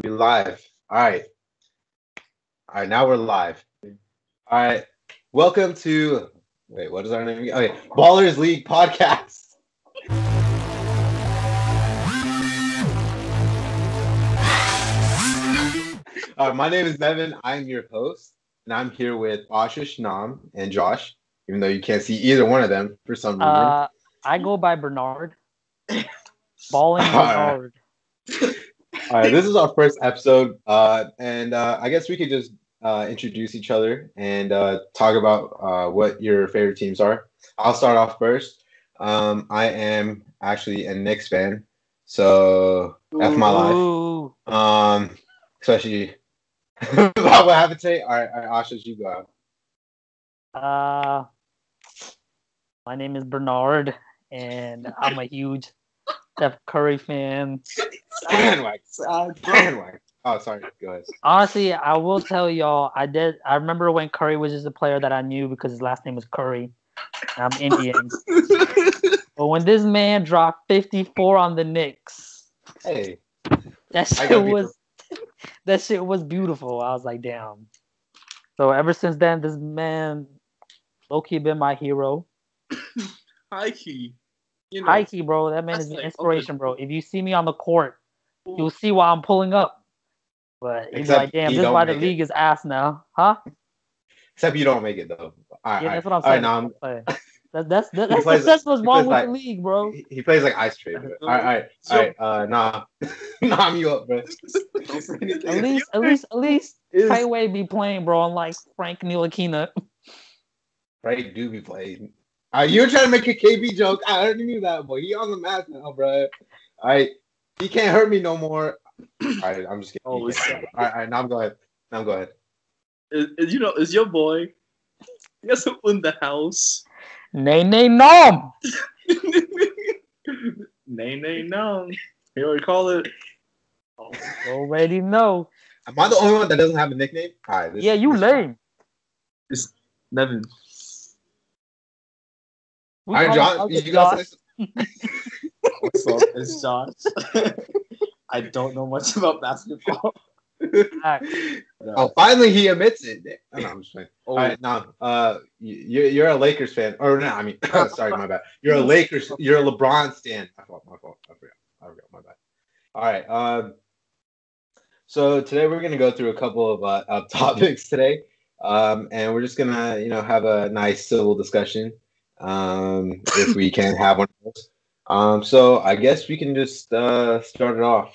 We live. All right. All right. Now we're live. All right. Welcome to. Wait, what is our name? Okay, Baller'S League podcast. My name is Nevin. I'm your host, and I'm here with Ashish, Nam, and Josh. Even though you can't see either one of them for some reason. I go by Bernard. Balling All Bernard. All right, this is our first episode, and I guess we could just introduce each other and talk about what your favorite teams are. I'll start off first. I am actually a Knicks fan, so that's my life. Especially about what happened today. All right, Ashish, you go out. My name is Bernard, and I'm a huge Steph Curry fan. Bandwagon. Oh, sorry. Go ahead. Honestly, I will tell y'all, I remember when Curry was just a player that I knew because his last name was Curry. I'm Indian. But when this man dropped 54 on the Knicks, hey, that shit was beautiful. I was like, damn. So ever since then, this man low-key been my hero. High-key. High-key, bro. That man is an inspiration, bro. If you see me on the court, you'll see why I'm pulling up. But you'll be like, damn, this is why the league is ass now. Huh? Except you don't make it, though. That's what I'm saying. That's what's wrong with the league, bro. He plays like ice trade. All right. Nah, I'm you up, bro. At least Highway be playing, bro, unlike Frank Ntilikina. Frank do be playing. You were trying to make a KB joke. I already knew that, boy. He on the map now, bro. All right, he can't hurt me no more. All right, I'm just kidding. All right, now go ahead. Is your boy? Guess who in the house? Nay, nom. Nay, nom. Here we call it. Already know. Am I the only one that doesn't have a nickname? All right. You lame. It's Nevin. All right, John. You got What's up? It's Josh. I don't know much about basketball. Oh, finally he admits it. Oh, no, I'm just playing. All right, now, you're a Lakers fan, or no? I mean, sorry, my bad. You're a LeBron stan. My fault. I forgot. My bad. All right. So today we're gonna go through a couple of topics today, and we're just gonna have a nice civil discussion, if we can have one of those. So I guess we can just start it off.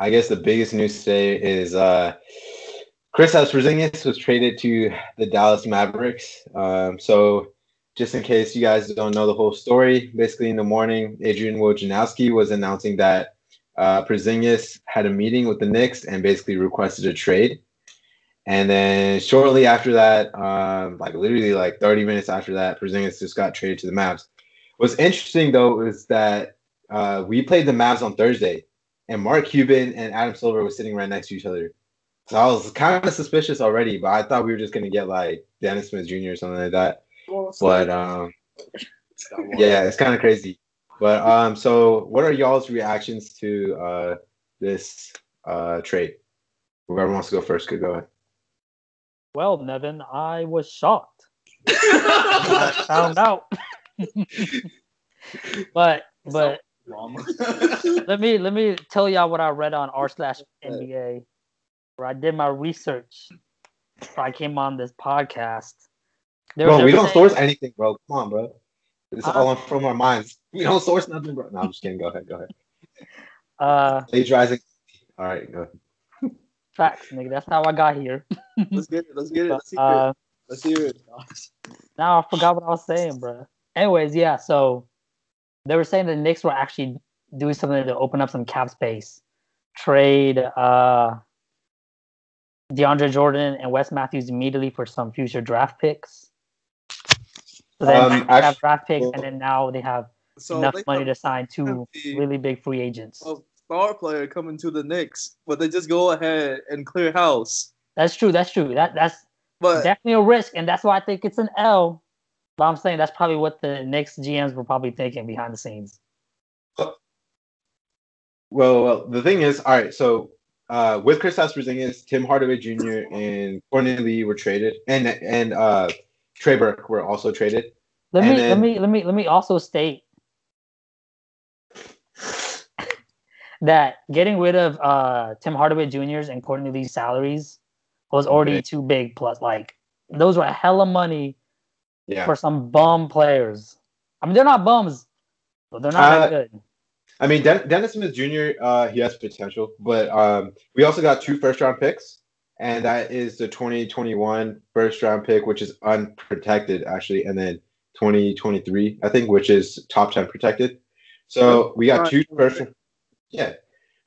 I guess the biggest news today is Kristaps Porzingis was traded to the Dallas Mavericks. So just in case you guys don't know the whole story, basically in the morning, Adrian Wojnarowski was announcing that Porzingis had a meeting with the Knicks and basically requested a trade. And then shortly after that, literally 30 minutes after that, Porzingis just got traded to the Mavs. What's interesting, though, is that we played the Mavs on Thursday, and Mark Cuban and Adam Silver were sitting right next to each other. So I was kind of suspicious already, but I thought we were just going to get Dennis Smith Jr. or something like that. But yeah, it's kind of crazy. But so what are y'all's reactions to this trade? Whoever wants to go first could go ahead. Well, Nevin, I was shocked. I found out. but let me tell y'all what I read on r/NBA, where I did my research before I came on this podcast. Bro, we don't source anything, bro. Come on, bro. It's all from our minds. We don't source nothing, bro. No, I'm just kidding. Go ahead. Plagiarizing. All right, go ahead. Facts, nigga. That's how I got here. Let's get it. Let's hear it. Now I forgot what I was saying, bro. Anyways, yeah. So they were saying the Knicks were actually doing something to open up some cap space, trade DeAndre Jordan and Wes Matthews immediately for some future draft picks. So then they have draft picks, and then now they have enough money to sign two really big free agents. Star player coming to the Knicks, but they just go ahead and clear house. That's true. That's definitely a risk, and that's why I think it's an L. But I'm saying that's probably what the Knicks GMs were probably thinking behind the scenes. Well, the thing is, all right. So, with Kristaps Porzingis, Tim Hardaway Jr. and Courtney Lee were traded, and Trey Burke were also traded. Let And me let then me let me let me also state that getting rid of Tim Hardaway Jr.'s and Courtney Lee's salaries was already too big. Plus, like those were hella money for some bum players. I mean, they're not bums, but they're not that good. I mean, Dennis Smith Jr. He has potential, but we also got 2 first-round picks, and that is the 2021 first-round pick, which is unprotected actually, and then 2023, I think, which is top 10 protected. So we got 2 first. Yeah.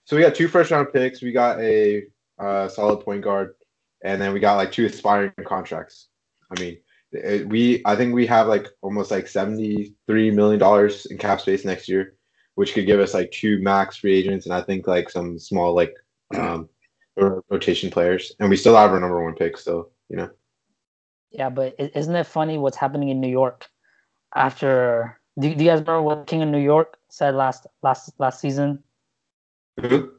So we got 2 first-round picks. We got a solid point guard, and then we got like 2 aspiring contracts. I mean, I think we have like almost like $73 million in cap space next year, which could give us like 2 max free agents, and I think like some small like rotation players, and we still have our number 1 pick. So Yeah, but isn't it funny what's happening in New York? After do you guys remember what King of New York said last season? Who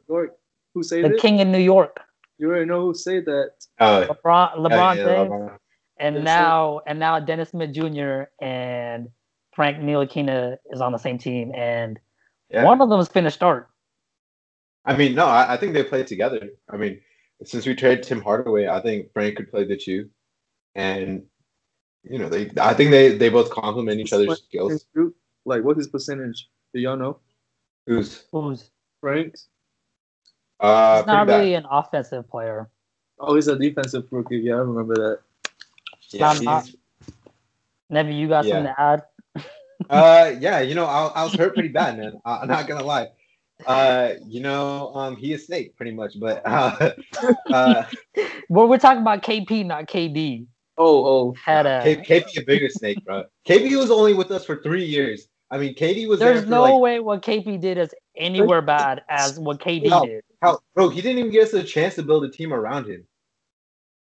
said the it? King of New York. You already know who said that. LeBron James. And now Dennis Smith Jr. and Frank Ntilikina is on the same team, and one of them is finna start. I mean, no, I think they play together. I mean, since we traded Tim Hardaway, I think Frank could play the 2, and I think they both complement each other's skills. Like, what's his percentage? Do y'all know? Who's Frank's? He's not really an offensive player. Oh, he's a defensive rookie. Yeah, I remember that. Yeah, Nevy, you got something to add? Yeah, I was hurt pretty bad, man. I'm not gonna lie. He is Snake pretty much, but well, we're talking about KP, not KD. KP a bigger snake, bro. KP was only with us for 3 years. I mean, KD was. There's no way what KP did is anywhere bad as what KD did. Bro, he didn't even give us a chance to build a team around him.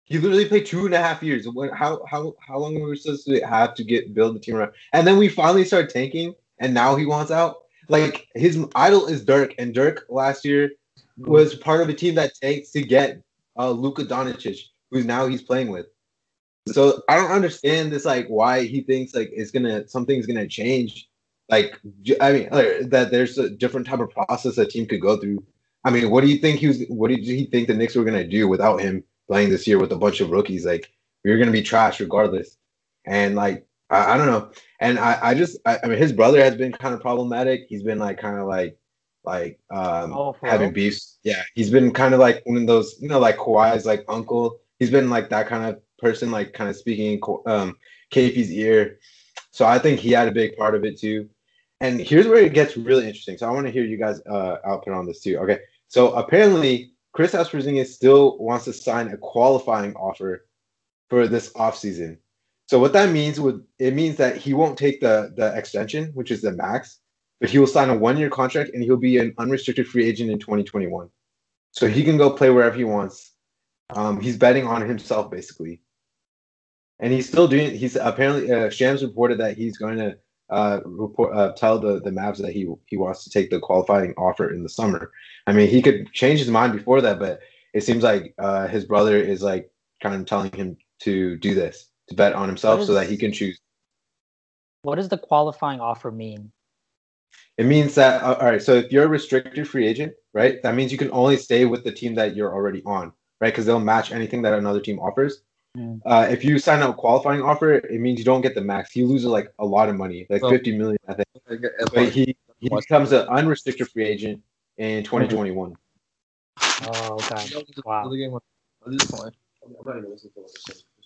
He literally played 2.5 years. How long were we supposed to have to build the team around? And then we finally started tanking, and now he wants out. Like, his idol is Dirk, and Dirk last year was part of a team that tanked to get Luka Doncic, he's playing with. So I don't understand this, like, why he thinks like something's gonna change. Like, I mean, that there's a different type of process a team could go through. I mean, what did he think the Knicks were gonna do without him playing this year with a bunch of rookies? Like, we were gonna be trash regardless. And like, I don't know. And I mean, his brother has been kind of problematic. He's been like kind of like having beefs. Yeah, he's been kind of like one of those, like Kawhi's like uncle. He's been like that kind of person, like kind of speaking KP's ear. So I think he had a big part of it too. And here's where it gets really interesting. So I want to hear you guys output on this too. Okay. So apparently Kristaps Porzingis still wants to sign a qualifying offer for this offseason. So what that means means that he won't take the extension, which is the max, but he will sign a 1-year contract and he'll be an unrestricted free agent in 2021. So he can go play wherever he wants. He's betting on himself basically. And he's apparently Shams reported that he's going to tell the Mavs that he wants to take the qualifying offer in the summer. I mean, he could change his mind before that, but it seems like his brother is like kind of telling him to do this, to bet on himself so that he can choose. What does the qualifying offer mean? It means that, all right, so if you're a restricted free agent, right, that means you can only stay with the team that you're already on, right? Because they'll match anything that another team offers. If you sign a qualifying offer, it means you don't get the max. He loses like a lot of money, like $50 million, I think. But he becomes an unrestricted free agent in 2021. Oh, okay. Wow.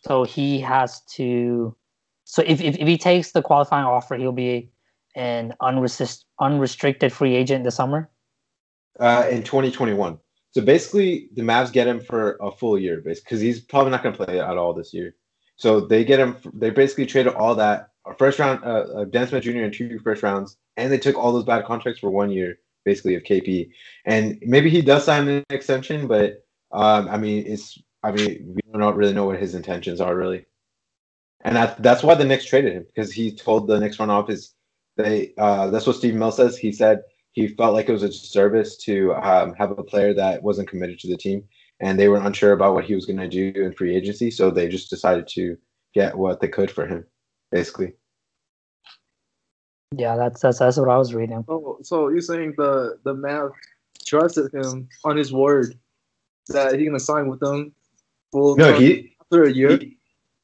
So he has to. So if he takes the qualifying offer, he'll be an unrestricted free agent this summer. In 2021. So basically, the Mavs get him for a full year, basically, because he's probably not going to play at all this year. So they get him. They basically traded all that, a first round, Dennis Smith Jr. and 2 first rounds, and they took all those bad contracts for 1 year, basically, of KP. And maybe he does sign an extension, but I mean, we don't really know what his intentions are, really. And that's why the Knicks traded him, because he told the Knicks front office that's what Steve Mills says. He said he felt like it was a disservice to have a player that wasn't committed to the team, and they were unsure about what he was going to do in free agency, so they just decided to get what they could for him, basically. Yeah, that's what I was reading. Oh, so you're saying the Mavs trusted him on his word that he's gonna sign with them full after a year?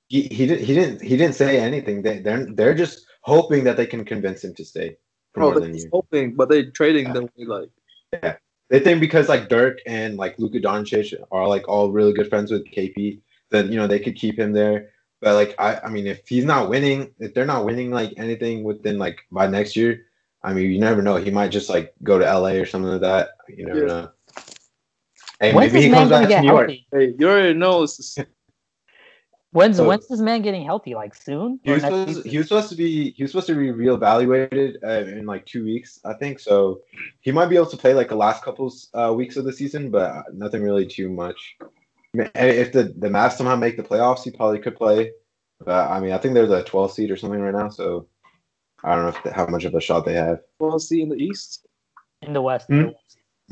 He didn't say anything. They're just hoping that they can convince him to stay for more than a year. Hoping, but they're trading them like. Yeah, they think because like Dirk and like Luka Doncic are like all really good friends with KP, that they could keep him there. But like I mean, if they're not winning like anything within like by next year, I mean, you never know. He might just like go to LA or something like that. You never know. Hey, maybe he comes back to New York. Hey, you already know. When's this man getting healthy? Like soon? He was supposed to be reevaluated in like 2 weeks, I think. So he might be able to play like the last couple weeks of the season, but nothing really too much. If the Mavs somehow make the playoffs, he probably could play. But I mean, I think they're the 12th seed or something right now, so I don't know how much of a shot they have. 12th seed in the East? In the West. The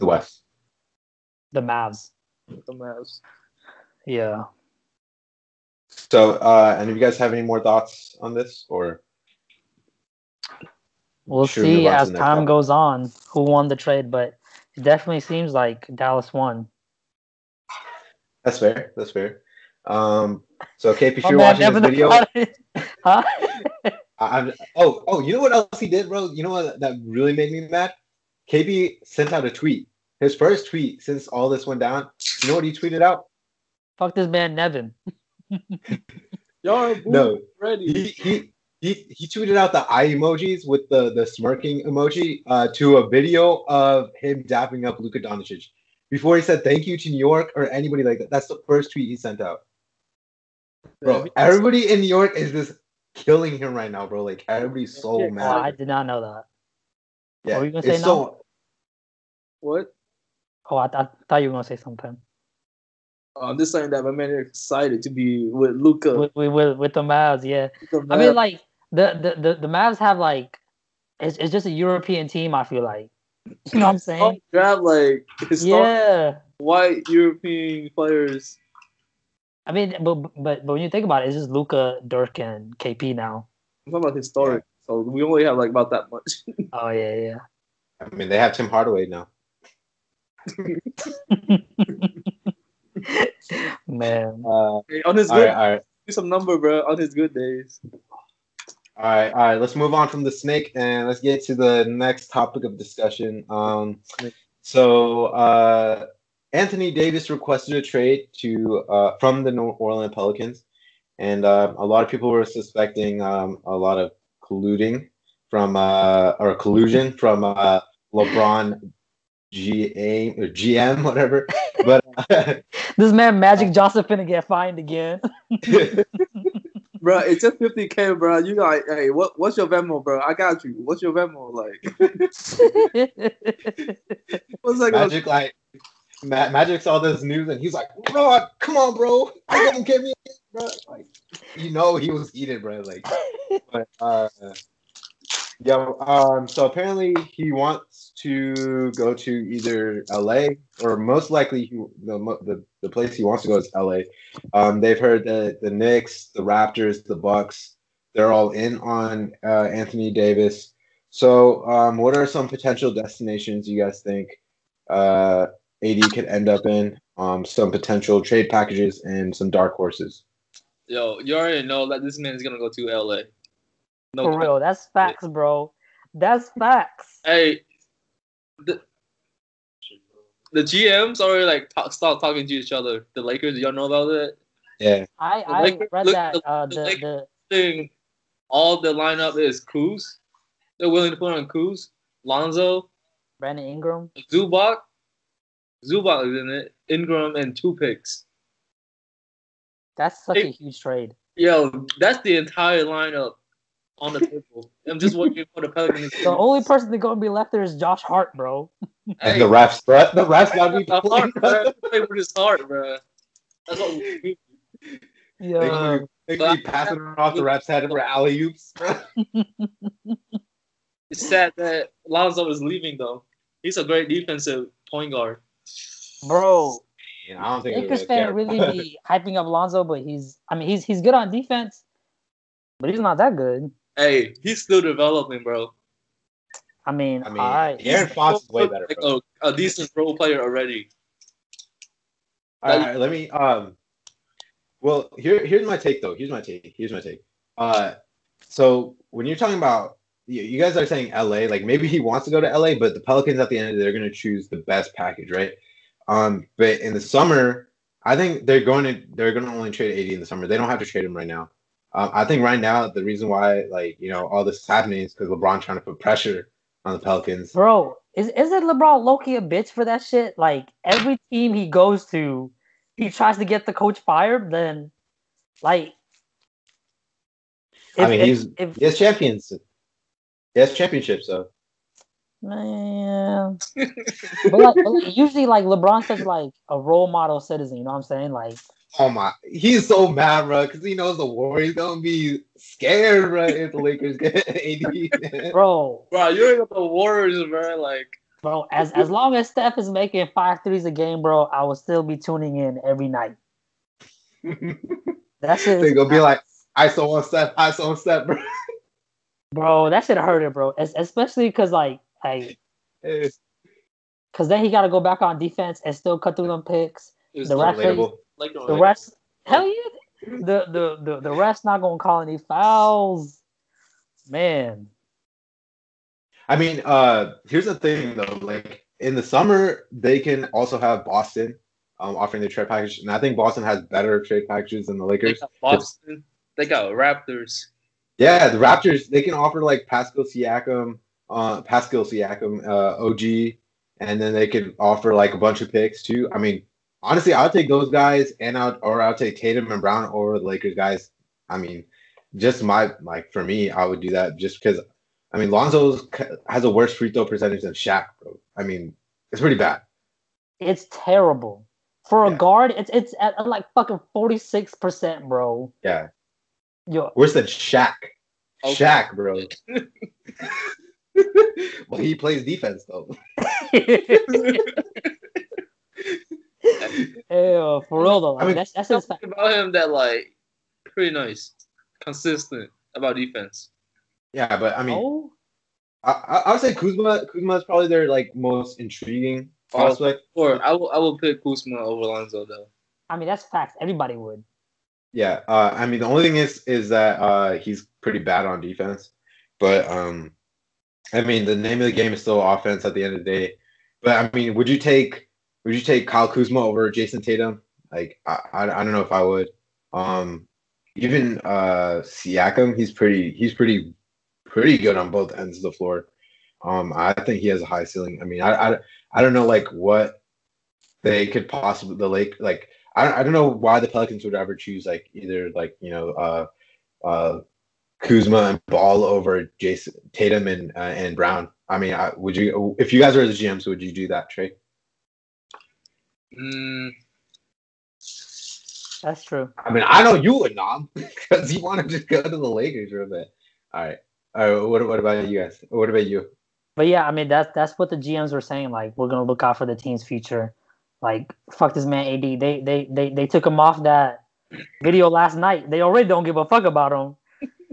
West. The Mavs. The Mavs. Yeah. So, any of you guys have any more thoughts on this, or? We'll see as time goes on who won the trade, but it definitely seems like Dallas won. That's fair. So KP, if you're watching this video, huh? You know what else he did, bro? You know what that really made me mad? KP sent out a tweet. His first tweet since all this went down. You know what he tweeted out? Fuck this man, Nevin. No, ready. He tweeted out the eye emojis with the smirking emoji to a video of him dapping up Luka Doncic. Before he said thank you to New York or anybody like that. That's the first tweet he sent out. Bro, everybody in New York is just killing him right now, bro. Like, everybody's so mad. Oh, I did not know that. Yeah, what were you going to say now? What? Oh, I thought you were going to say something. I'm just saying that my man is excited to be with Luka. With the Mavs, yeah. I mean, like, the Mavs have, like, it's just a European team, I feel like. You know what I'm saying? Grab like white European players. I mean, but when you think about it, it's just Luka, Dirk, and KP now. I'm talking about historic, so we only have like about that much. Oh yeah. I mean, they have Tim Hardaway now. Man, hey, on his good, all right. Do some number, bro. On his good days. All right. Let's move on from the snake and let's get to the next topic of discussion. So Anthony Davis requested a trade from the New Orleans Pelicans, and a lot of people were suspecting a lot of collusion from LeBron GM, whatever. But this man Magic Johnson finna get fined again. Bro, it's just $50K, bro. You got, hey, what's your Venmo, bro? I got you. What's your Venmo like? What's that Magic like? Magic saw this news and he's like, "Bro, come on, bro, you're gonna get me, bro." Like, he was heated, bro. Like, but so apparently he wants to go to either LA or most likely the place he wants to go is LA. They've heard that the Knicks, the Raptors, the Bucks, they're all in on Anthony Davis. So what are some potential destinations you guys think AD could end up in? Some potential trade packages and some dark horses. Yo, you already know that this man is gonna go to LA. No, for real, that's facts, bro. That's facts. Hey, the GMs already like start talking to each other. The Lakers, y'all know about that? Yeah. I read that. The thing, all the lineup is Kuz. They're willing to put on Kuz, Lonzo, Brandon Ingram, Zubac is in it. Ingram and 2 picks. That's such a huge trade. Yo, that's the entire lineup on the table. I'm just waiting for the Pelicans. The only person that's gonna be left there is Josh Hart, bro. And the refs, bro. The refs gotta be playing. Play with his heart, bro. That's what we do. Yeah. They could be passing off the refs' head for alley-oops. It's sad that Lonzo is leaving though. He's a great defensive point guard. Bro, I don't think Lakers fan really be hyping up Lonzo, but he's good on defense, but he's not that good. Hey, he's still developing, bro. I mean, all right. Aaron Fox is way better, bro. A decent role player already. All right, let me. Well, here's my take though. Here's my take. So when you're talking about, you guys are saying LA, like maybe he wants to go to LA, but the Pelicans at the end of the day, they're going to choose the best package, right? But in the summer, I think they're going to only trade AD in the summer. They don't have to trade him right now. I think right now the reason why all this is happening is because LeBron trying to put pressure on the Pelicans. Bro, isn't LeBron low-key a bitch for that shit? Like every team he goes to, he tries to get the coach fired. Then, like, he has champions. He has championships, though. Man, but usually, like LeBron's such like a role model citizen. You know what I'm saying? Like, oh my, he's so mad, bro, because he knows the Warriors gonna be scared, bro, if the Lakers get AD. Bro, you're the Warriors, bro. Like, bro, as long as Steph is making 5 threes a game, bro, I will still be tuning in every night. That shit. They're gonna be like, ISO on Steph, bro. Bro, that shit hurt it, bro. Especially because because then he got to go back on defense and still cut through them picks. The refs, hell yeah. The refs not gonna call any fouls, man. I mean, here's the thing though. Like in the summer, they can also have Boston offering their trade package, and I think Boston has better trade packages than the Lakers. They got Raptors. Yeah, the Raptors, they can offer like Pascal Siakam, OG, and then they could offer like a bunch of picks too. I mean, honestly, I'll take those guys, and I'll take Tatum and Brown over the Lakers guys. I mean, just for me, I would do that just because. I mean, Lonzo has a worse free throw percentage than Shaq, bro. I mean, it's pretty bad. It's terrible for a guard. It's at like fucking 46%, bro. Yeah. Yo. Worse than Shaq. Okay. Shaq, bro. Well, he plays defense though. Ew, for real though. I mean, that's his fact about him that like pretty nice, consistent about defense. Yeah, but I mean, I would say Kuzma is probably their like most intriguing prospect. Or I will pick Kuzma over Lonzo though. I mean, that's facts. Everybody would. Yeah, I mean, the only thing is that he's pretty bad on defense, but I mean, the name of the game is still offense at the end of the day. But I mean, would you take Kyle Kuzma over Jason Tatum? Like, I don't know if I would. Even Siakam, he's pretty good on both ends of the floor. I think he has a high ceiling. I mean, I don't know like what they could possibly I don't know why the Pelicans would ever choose like either like Kuzma and Ball over Jason Tatum and Brown. I mean, would you, if you guys were the GMs, would you do that trade? That's true. I mean, I know you would not because you want to just go to the Lakers for a bit. All right. What about you guys? What about you? But yeah, I mean that's what the GMs were saying. Like, we're gonna look out for the team's future. Like, fuck this man AD. They took him off that video last night. They already don't give a fuck about him.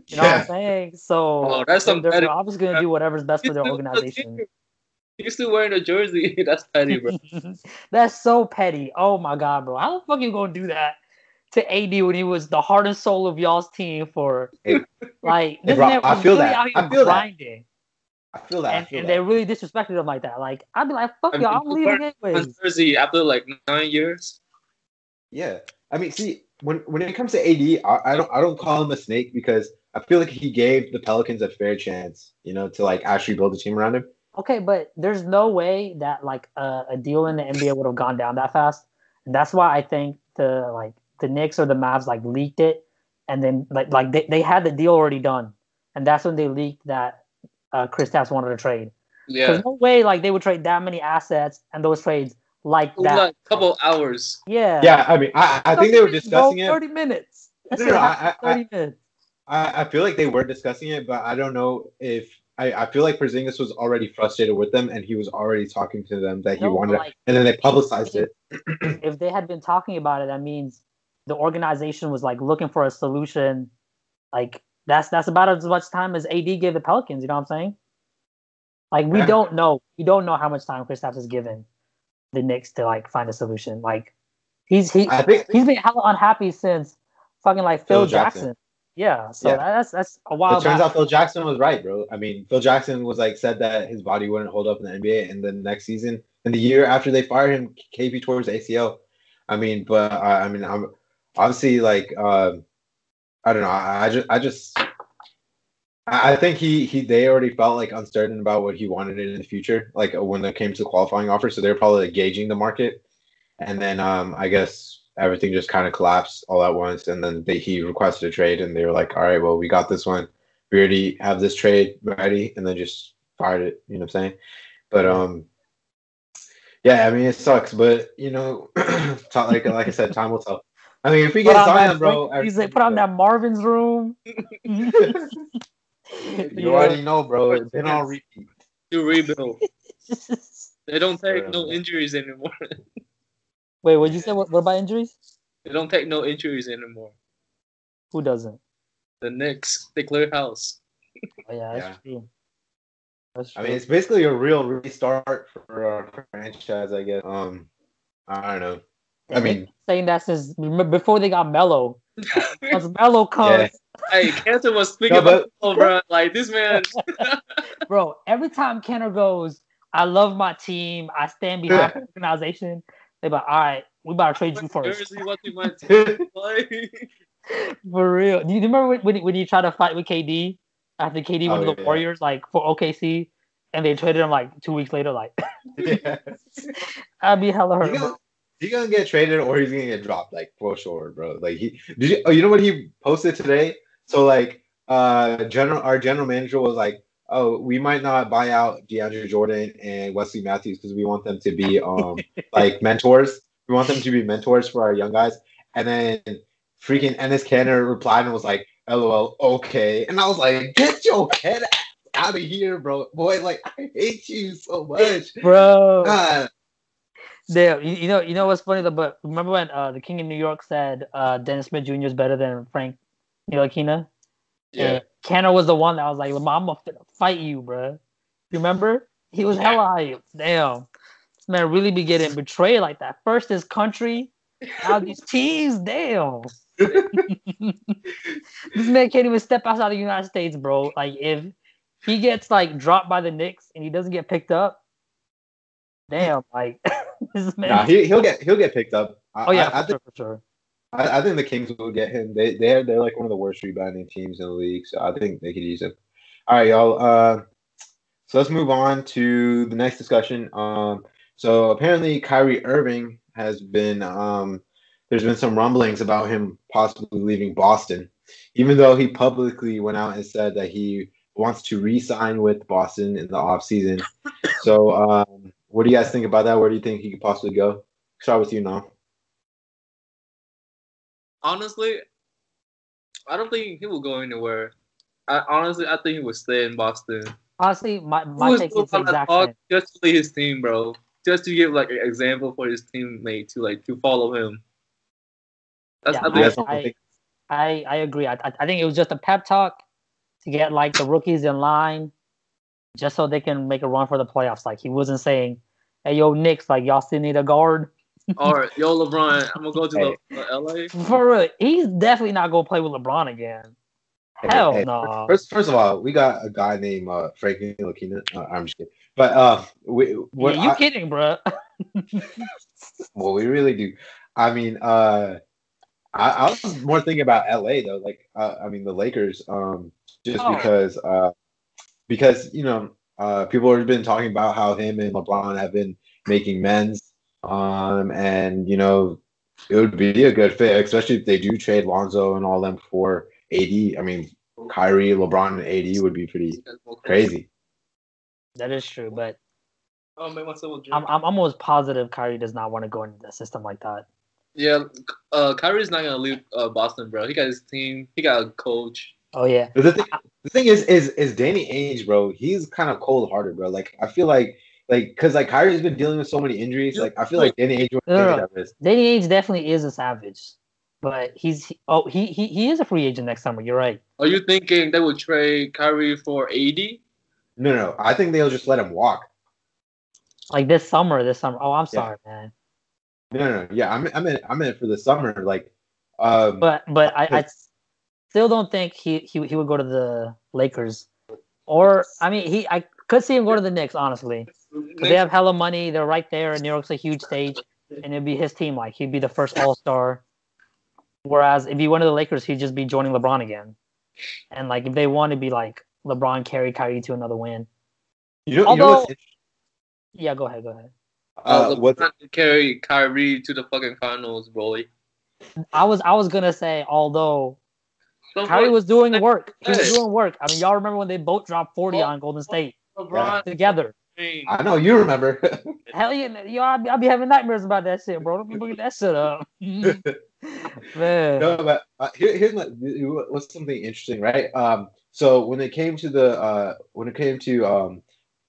You know what I'm saying? So they're obviously gonna do whatever's best for their organization. He's still wearing a jersey. That's petty, bro. That's so petty. Oh my god, bro. How the fuck you gonna do that to AD when he was the heart and soul of y'all's team for like this man was really out here grinding. I feel that. And they really disrespected him like that. Like, I'd be like, fuck y'all, I'm leaving anyways. Jersey after like 9 years. Yeah, I mean, see, when it comes to AD, I don't call him a snake because I feel like he gave the Pelicans a fair chance, to like actually build a team around him. Okay, but there's no way that like a deal in the NBA would have gone down that fast, and that's why I think the Knicks or the Mavs like leaked it, and then like they had the deal already done, and that's when they leaked that Kristaps wanted to trade. Yeah, there's no way like they would trade that many assets and those trades like that. Like a couple hours. Yeah. Yeah, I mean, I think they were discussing it. 30 minutes. I feel like they were discussing it, but I don't know if I feel like Porzingis was already frustrated with them, and he was already talking to them that he wanted, like, and then they publicized it. If they had been talking about it, that means the organization was like looking for a solution. Like that's about as much time as AD gave the Pelicans. You know what I'm saying? Like we don't know how much time Kristaps has given the Knicks to like find a solution. Like he's been hella unhappy since fucking like Phil Jackson. Yeah, so that's a while. It turns out Phil Jackson was right, bro. I mean, Phil Jackson was like said that his body wouldn't hold up in the NBA, and then next season and the year after they fired him, KP towards ACL. I mean, but I'm obviously like I don't know. I think they already felt like uncertain about what he wanted in the future, like when it came to qualifying offers. So they're probably like gauging the market, and then I guess everything just kind of collapsed all at once. And then he requested a trade, and they were like, "All right, well, we got this one. We already have this trade ready," and then just fired it. You know what I'm saying? But yeah, I mean it sucks, but you know, like I said, time will tell. I mean, if we get Zion, bro, he's like put on that Marvin's room. You already know, bro. It's been on repeat. To rebuild. They don't take no injuries anymore. Wait, what'd you say? What about injuries? They don't take no injuries anymore. Who doesn't? The Knicks. They clear house. Oh, yeah, that's true. That's true. I mean, it's basically a real restart for our franchise, I guess. I don't know. I mean, saying that since before they got Melo. Once Melo comes. Hey, Cantor was speaking about Melo, bro. Like, this man. Bro, every time Cantor goes, I love my team. I stand behind the organization. They're like, all right, we about to trade you first. For real. Do you remember when he tried to fight with KD? After KD went to the Warriors, like, for OKC? And they traded him, like, 2 weeks later, like. I'd be hella hurt, bro. He's gonna get traded or he's gonna get dropped, like, for sure, bro. Like, you know what he posted today? So, like, our general manager was like, "Oh, we might not buy out DeAndre Jordan and Wesley Matthews because we want them to be like mentors. We want them to be mentors for our young guys." And then freaking Enes Kanter replied and was like, "LOL, okay." And I was like, "Get your head out of here, bro, boy! Like, I hate you so much, bro." Damn, you know what's funny though? But remember when the King of New York said Dennis Smith Jr. is better than Frank Ntilikina? Yeah. And Kanter was the one that was like, "I'm gonna fight you, bro." You remember? He was hella hyped. Damn, this man really be getting betrayed like that. First his country, now these teams. Damn. This man can't even step outside the United States, bro. Like if he gets like dropped by the Knicks and he doesn't get picked up, damn, like this man. Nah, he'll get picked up. For sure. I think the Kings will get him. They're like one of the worst rebounding teams in the league, so I think they could use him. All right, y'all. So let's move on to the next discussion. So apparently Kyrie Irving has been there's been some rumblings about him possibly leaving Boston, even though he publicly went out and said that he wants to re-sign with Boston in the offseason. So what do you guys think about that? Where do you think he could possibly go? Start with you now. Honestly, I don't think he will go anywhere. I think he will stay in Boston. Honestly, my take is the exact same. Just to lead his team, bro. Just to give like an example for his teammate to follow him. I agree. I think it was just a pep talk to get like the rookies in line, just so they can make a run for the playoffs. Like he wasn't saying, "Hey, yo, Knicks, like y'all still need a guard." Or yo, LeBron, I'm gonna go to LA. For real, he's definitely not gonna play with LeBron again. Hell no. First of all, we got a guy named Frank Ntilikina. I'm just kidding. But you kidding, bro? Well, we really do. I mean, I was more thinking about LA though. Like, I mean, the Lakers. Because you know, people have been talking about how him and LeBron have been making men's. And you know, it would be a good fit, especially if they do trade Lonzo and all them for AD. I mean, Kyrie, LeBron, and AD would be pretty crazy. That is true, but I'm almost positive Kyrie does not want to go into the system like that. Yeah, Kyrie's not gonna leave Boston, bro. He got his team. He got a coach. Oh yeah. But the thing is Danny Ainge, bro. He's kind of cold hearted, bro. Like I feel like because like Kyrie's been dealing with so many injuries. Like I feel like Danny Ainge would take that risk. Danny Ainge definitely is a savage, but he is a free agent next summer. You're right. Are you thinking they would trade Kyrie for AD? No. I think they'll just let him walk. Like this summer. Oh, I'm sorry, man. No. Yeah, I'm in it for the summer. Like, but I still don't think he would go to the Lakers, or I mean I could see him go to the Knicks, honestly. But they have hella money. They're right there. New York's a huge stage, and it'd be his team. Like he'd be the first All-Star. Whereas if he went to the Lakers, he'd just be joining LeBron again. And like if they want to be like LeBron carry Kyrie to another win. You know what's yeah, go ahead. LeBron carry Kyrie to the fucking finals, boy. I was gonna say, although Kyrie was doing work. He was doing work. I mean, y'all remember when they both dropped 40 on Golden State together? I know you remember. Hell yeah, I'll be having nightmares about that shit, bro. Don't be bringing that shit up. Man. No, but here's what's something interesting, right? So when it came to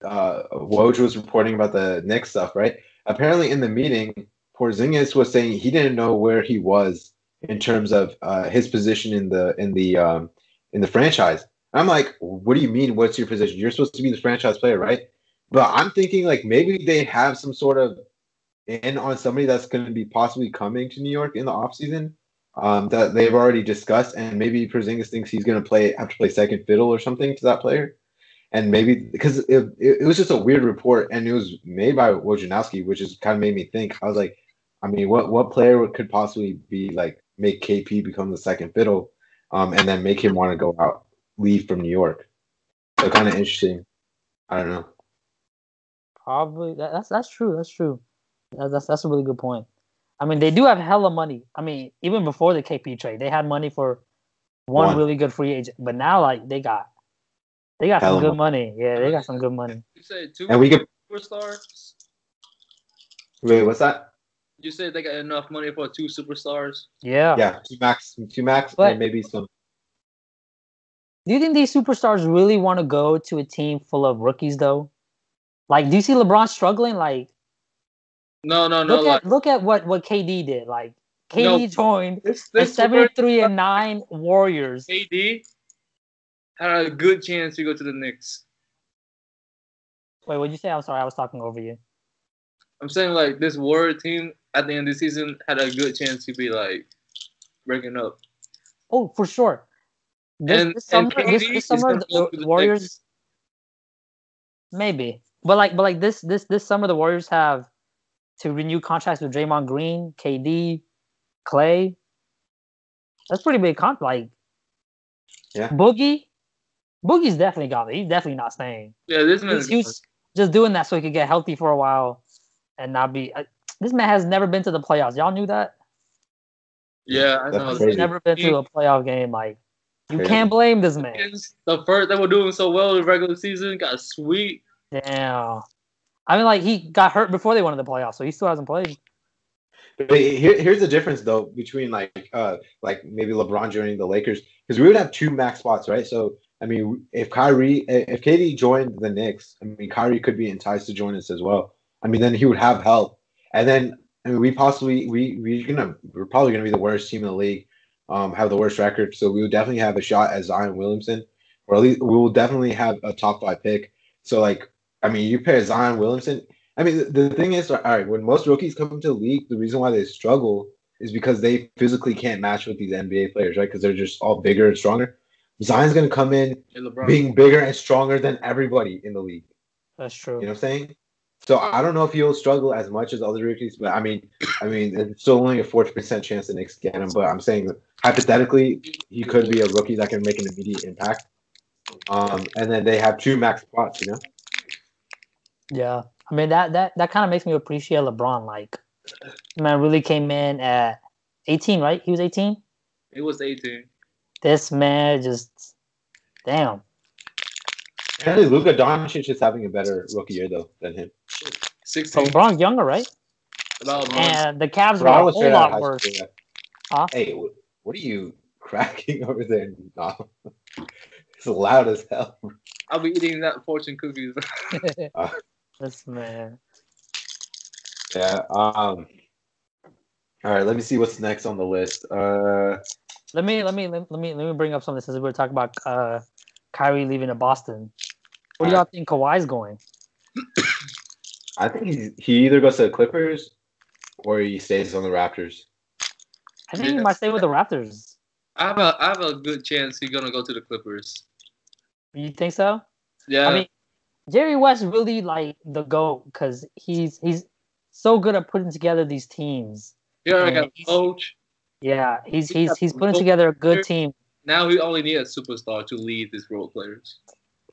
Woj was reporting about the Knicks stuff, right? Apparently in the meeting, Porzingis was saying he didn't know where he was in terms of his position in the franchise. I'm like, what do you mean? What's your position? You're supposed to be the franchise player, right? But I'm thinking like maybe they have some sort of in on somebody that's going to be possibly coming to New York in the offseason that they've already discussed, and maybe Porzingis thinks he's going to have to play second fiddle or something to that player. And maybe because it was just a weird report, and it was made by Wojnarowski, which just kind of made me think. I was like, I mean, what player could possibly be like make KP become the second fiddle, and then make him want to go out, leave from New York? So kind of interesting. I don't know. Probably that's true. That's true. That's a really good point. I mean, they do have hella money. I mean, even before the KP trade, they had money for one really good free agent. But now, like, they got some good money. Yeah, they got some good money. You said two superstars? Wait, what's that? You said they got enough money for 2 superstars? Yeah. Yeah, two max, and maybe some. Do you think these superstars really want to go to a team full of rookies, though? Like, do you see LeBron struggling? Like, no. Look at what KD did. Like, KD joined the 73-9 Warriors. KD had a good chance to go to the Knicks. Wait, what'd you say? I'm sorry, I was talking over you. I'm saying like this Warrior team at the end of the season had a good chance to be like breaking up. Oh, for sure. This summer, the Warriors. Maybe. But like this summer, the Warriors have to renew contracts with Draymond Green, KD, Clay. That's pretty big contract. Like, yeah, Boogie's definitely gone. He's definitely not staying. Yeah, this man. He's just doing that so he could get healthy for a while and not be. This man has never been to the playoffs. Y'all knew that? Yeah, I know. He's never been to a playoff game. Like, you can't blame this man. The first they were doing so well in the regular season got sweet. Damn. I mean, like, he got hurt before they went to the playoffs, so he still hasn't played. But here's the difference, though, between like maybe LeBron joining the Lakers, because we would have 2 max spots, right? So I mean, if KD joined the Knicks, I mean, Kyrie could be enticed to join us as well. I mean, then he would have help, and then I mean, we're probably gonna be the worst team in the league, have the worst record, so we would definitely have a shot at Zion Williamson, or at least we will definitely have a top 5 pick. So like, I mean, you pair Zion Williamson. I mean, the thing is, all right, when most rookies come into the league, the reason why they struggle is because they physically can't match with these NBA players, right? Because they're just all bigger and stronger. Zion's going to come in being bigger and stronger than everybody in the league. That's true. You know what I'm saying? So I don't know if he'll struggle as much as other rookies, but I mean, it's still only a 40% chance the Knicks get him. But I'm saying that hypothetically, he could be a rookie that can make an immediate impact. And then they have 2 max spots, you know? Yeah. I mean, that kind of makes me appreciate LeBron. Like, man really came in at 18, right? He was 18? He was 18. This man just, damn. Apparently, Luka Doncic is having a better rookie year, though, than him. 16. So LeBron's younger, right? And the Cavs were a whole lot worse. Huh? Hey, what are you cracking over there? No. It's loud as hell. I'll be eating that fortune cookies. This man. Yeah. All right. Let me see what's next on the list. Let me bring up something since we were talking about Kyrie leaving to Boston. Where do y'all think Kawhi's going? I think he either goes to the Clippers or he stays on the Raptors. I think he might stay with the Raptors. I have a good chance he's gonna go to the Clippers. You think so? Yeah. I mean, Jerry West really like the GOAT because he's so good at putting together these teams. Yeah, like a coach. Yeah, he's putting together a good team. Now we only need a superstar to lead these role players.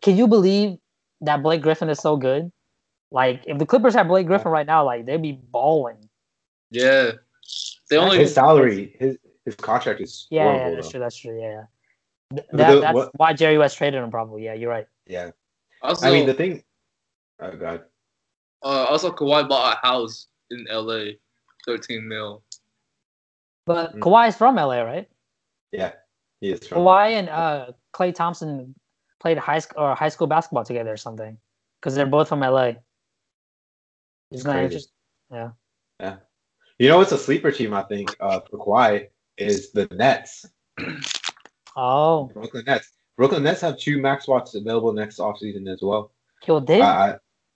Can you believe that Blake Griffin is so good? Like, if the Clippers had Blake Griffin right now, like they'd be balling. Yeah, his salary, his contract is horrible. Yeah, that's true. Yeah, that's why Jerry West traded him. Probably. Yeah, you're right. Yeah. Also, I mean the thing. Oh God. Also, Kawhi bought a house in LA, $13 million. But Kawhi's from LA, right? Yeah, he is from. Kawhi and Klay Thompson played high school basketball together or something, because they're both from LA. Isn't that interesting? Yeah. Yeah. You know what's a sleeper team, I think, for Kawhi is the Nets. Oh. Brooklyn Nets. Brooklyn Nets have 2 max spots available next offseason as well. Yo,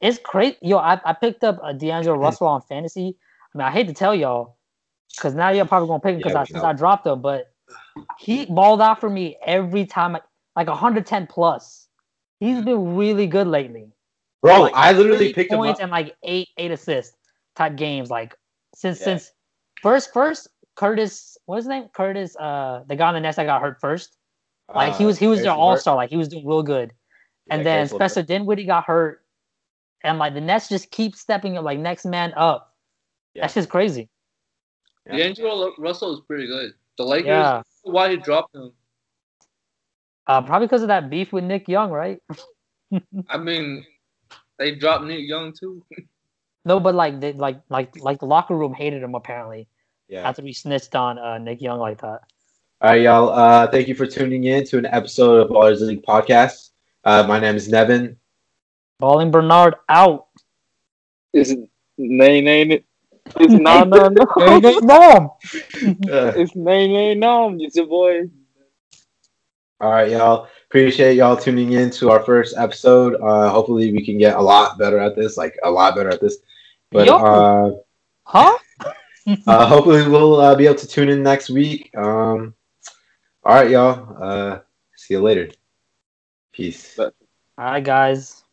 it's crazy. Yo, I picked up a D'Angelo Russell on fantasy. I mean, I hate to tell y'all, because now you're probably going to pick him since I dropped him, but he balled out for me every time, like 110 plus. He's been really good lately. Bro, like I literally picked him up. And like 8 assists type games. Like since first Curtis, what's his name? Curtis, the guy on the Nets that got hurt first. Like he was their all-star. Like he was doing real good. And then Spencer Dinwiddie got hurt. And like the Nets just keep stepping up, like next man up. Yeah. That's just crazy. Yeah. D'Angelo Russell is pretty good. The Lakers, why he dropped him? Probably because of that beef with Nick Young, right? I mean, they dropped Nick Young too. No, but like the locker room hated him apparently. Yeah. After we snitched on Nick Young like that. All right, y'all. Thank you for tuning in to an episode of Baller'S League podcast. My name is Nevin. Balling Bernard out. It's nay. It's no. It's nay. It's your boy. All right, y'all. Appreciate y'all tuning in to our first episode. Hopefully we can get a lot better at this. But hopefully we'll be able to tune in next week. All right, y'all. See you later. Peace. All right, guys.